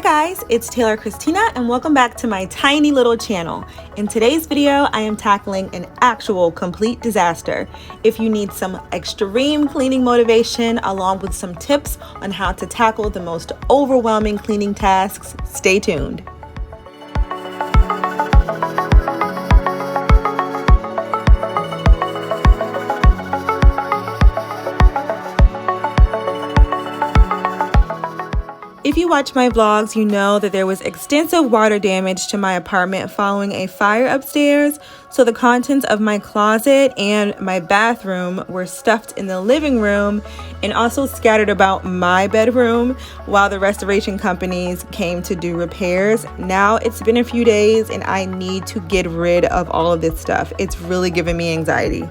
guys, it's Taylor Christina and welcome back to my tiny little channel. In today's video, I am tackling an actual complete disaster. If you need some extreme cleaning motivation along with some tips on how to tackle the most overwhelming cleaning tasks, stay tuned. If you watch my vlogs, you know that there was extensive water damage to my apartment following a fire upstairs, so the contents of my closet and my bathroom were stuffed in the living room and also scattered about my bedroom while the restoration companies came to do repairs. Now it's been a few days and I need to get rid of all of this stuff. It's really giving me anxiety.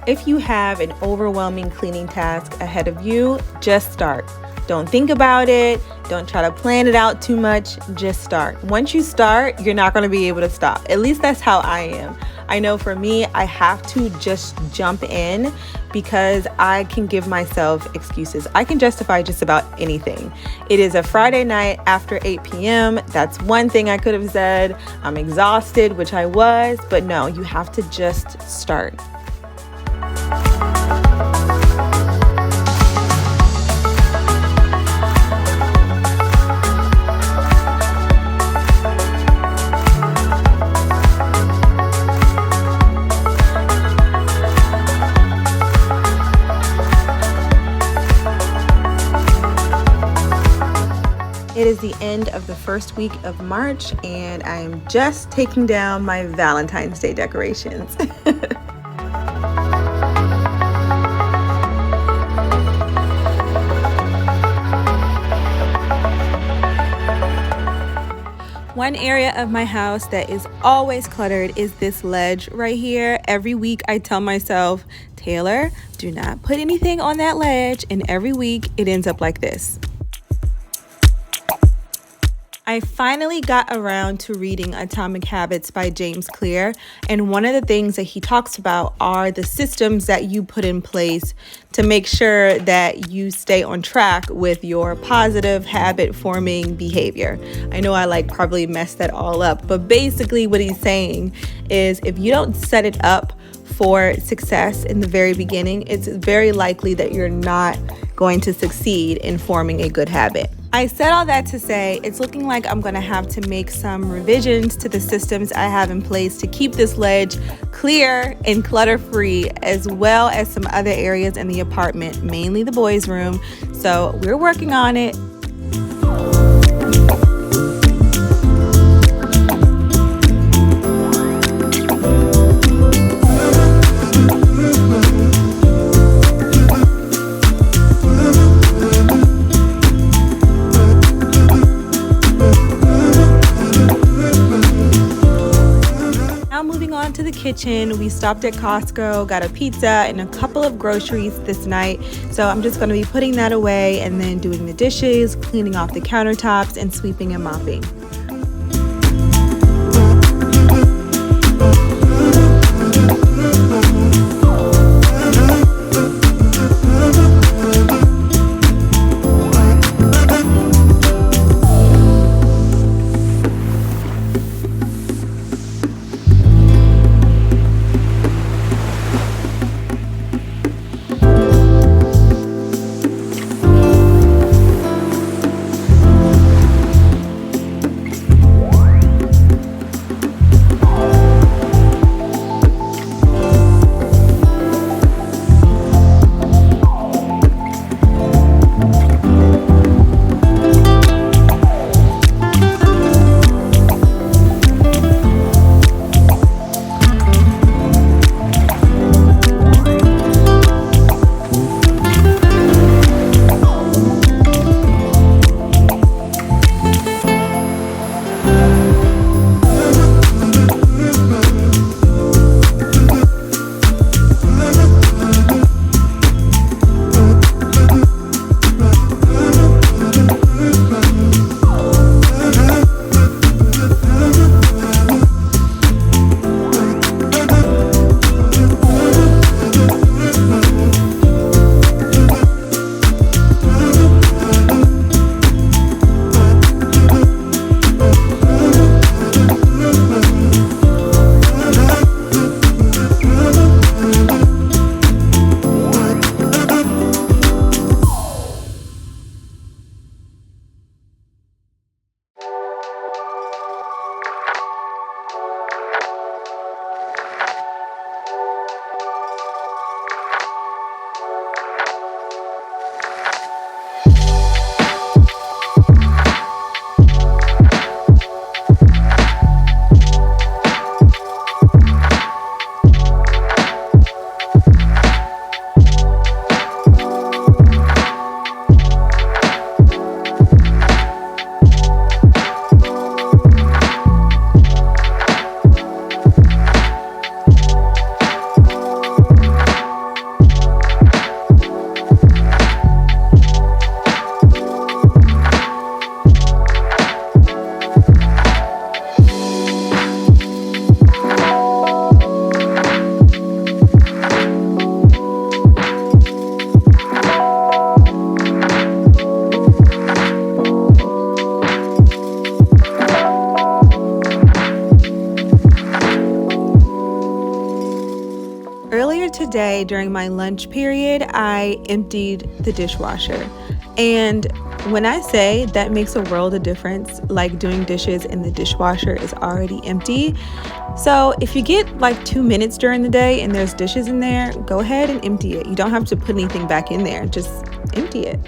If you have an overwhelming cleaning task ahead of you, just start. Don't think about it. Don't try to plan it out too much. Just start. Once you start, you're not going to be able to stop. At least that's how I am. I know for me, I have to just jump in because I can give myself excuses. I can justify just about anything. It is a Friday night after 8 p.m. That's one thing I could have said. I'm exhausted, which I was, but no, you have to just start. It is the end of the first week of March and I'm just taking down my Valentine's Day decorations. One area of my house that is always cluttered is this ledge right here. Every week I tell myself, Taylor, do not put anything on that ledge, and every week it ends up like this. I finally got around to reading Atomic Habits by James Clear, and one of the things that he talks about are the systems that you put in place to make sure that you stay on track with your positive habit forming behavior. I know I probably messed that all up, but basically what he's saying is if you don't set it up for success in the very beginning, it's very likely that you're not going to succeed in forming a good habit. I said all that to say it's looking like I'm going to have to make some revisions to the systems I have in place to keep this ledge clear and clutter-free, as well as some other areas in the apartment, mainly the boys' room. So we're working on it. To the kitchen, we stopped at Costco, got a pizza and a couple of groceries this night, so I'm just going to be putting that away and then doing the dishes, cleaning off the countertops, and sweeping and mopping. Yesterday during my lunch period, I emptied the dishwasher. And when I say that makes a world of difference, like doing dishes and the dishwasher is already empty. So if you get like 2 minutes during the day and there's dishes in there, go ahead and empty it. You don't have to put anything back in there, just empty it.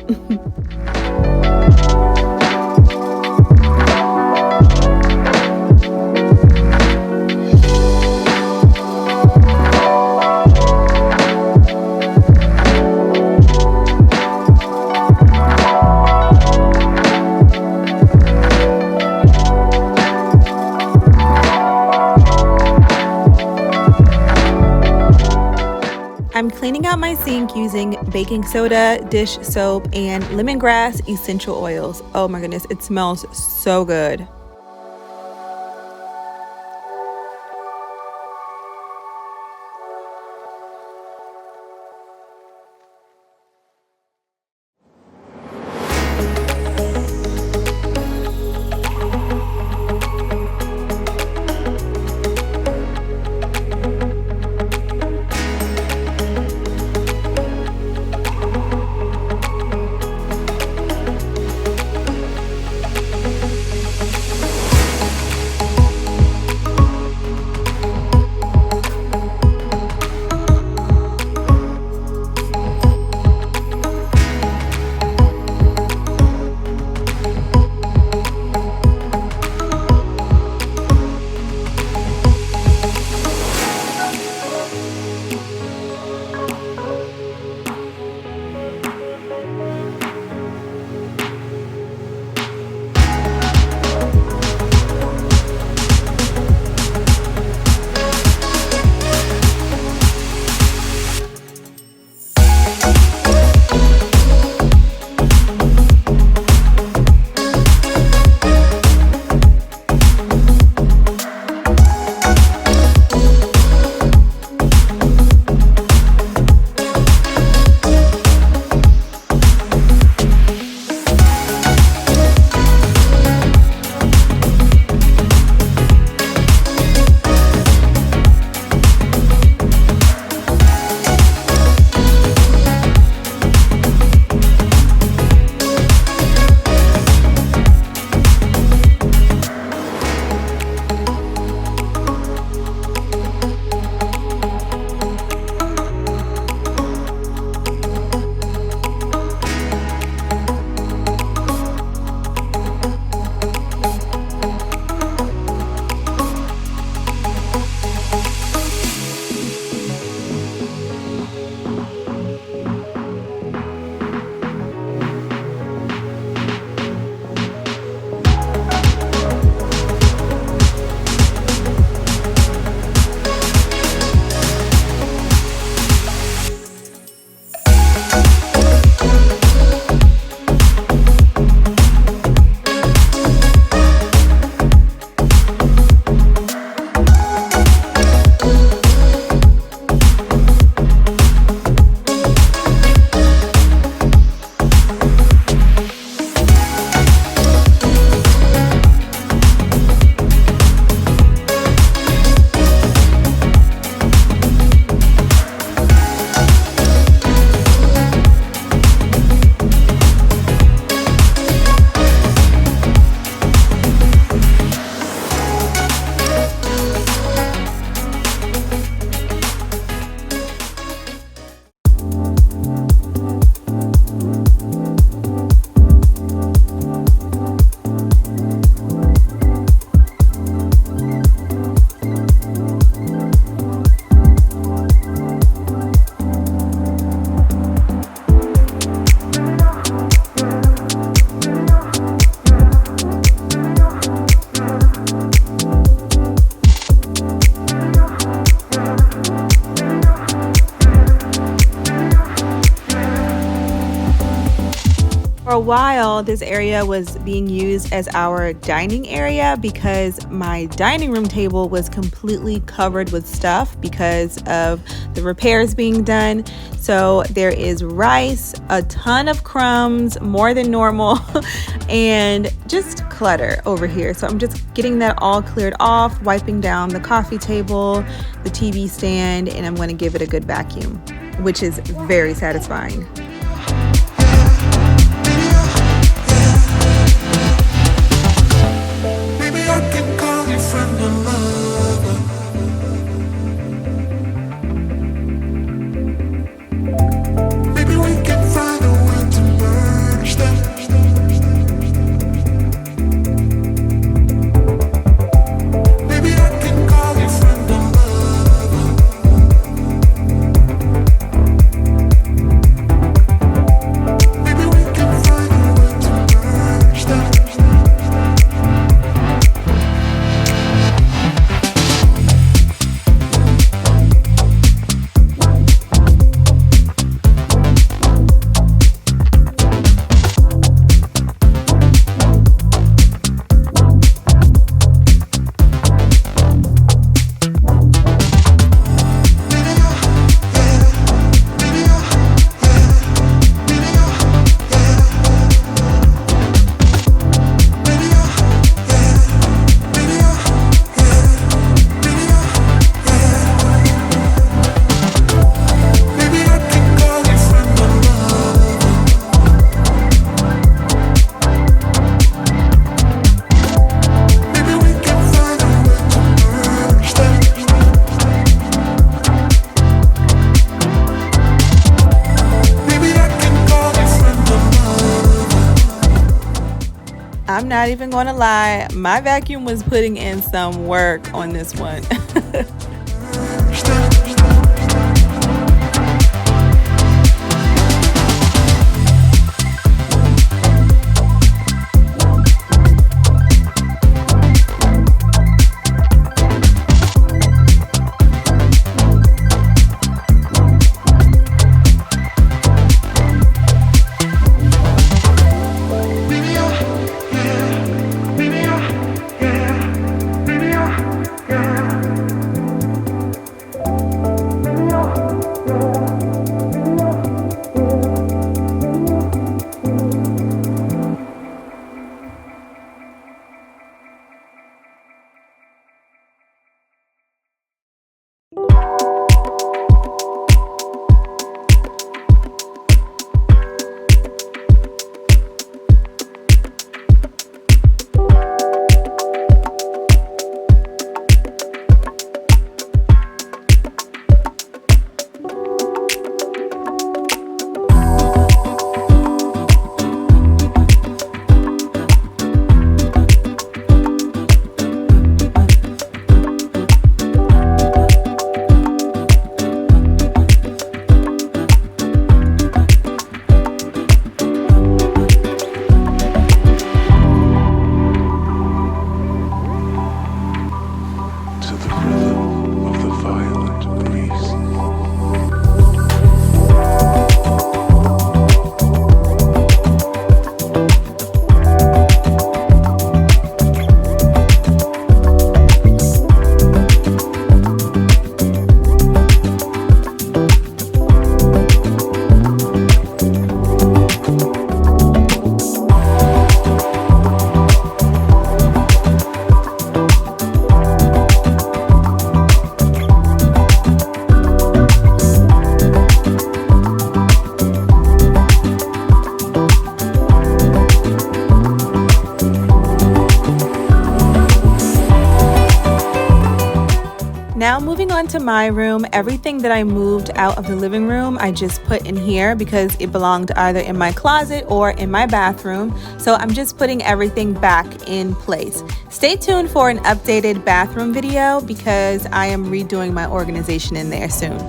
I'm cleaning out my sink using baking soda, dish soap, and lemongrass essential oils. Oh my goodness, it smells so good. For a while, this area was being used as our dining area because my dining room table was completely covered with stuff because of the repairs being done. So there is rice, a ton of crumbs, more than normal, and just clutter over here. So I'm just getting that all cleared off, wiping down the coffee table, the TV stand, and I'm going to give it a good vacuum. which is very satisfying. I'm not even going to lie, my vacuum was putting in some work on this one. Now moving on to my room, everything that I moved out of the living room, I just put in here because it belonged either in my closet or in my bathroom. So I'm just putting everything back in place. Stay tuned for an updated bathroom video because I am redoing my organization in there soon.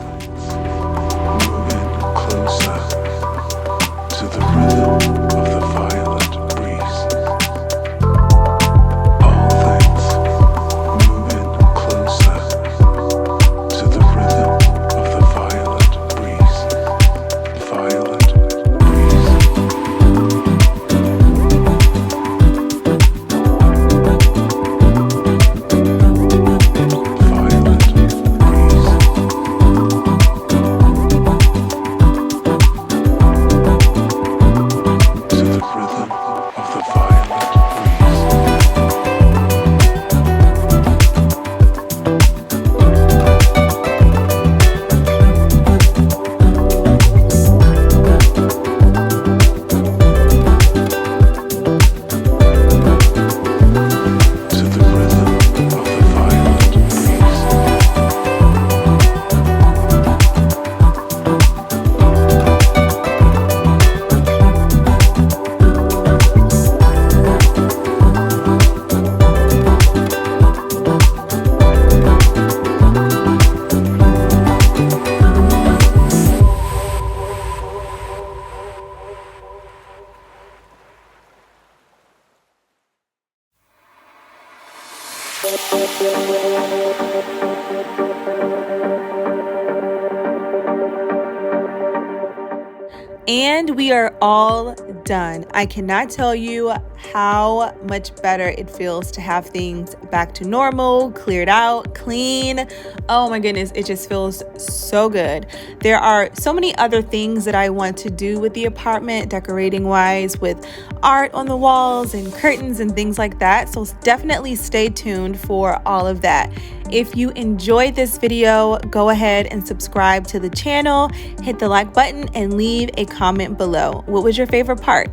And we are all done. I cannot tell you how much better it feels to have things back to normal, cleared out, clean. Oh my goodness, it just feels so good. There are so many other things that I want to do with the apartment, decorating wise, with art on the walls and curtains and things like that. So definitely stay tuned for all of that. If you enjoyed this video, go ahead and subscribe to the channel, hit the like button, and leave a comment below. What was your favorite part?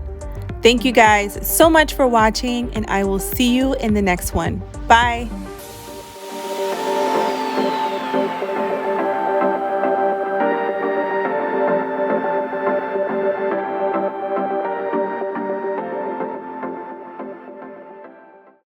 Thank you guys so much for watching, and I will see you in the next one. Bye.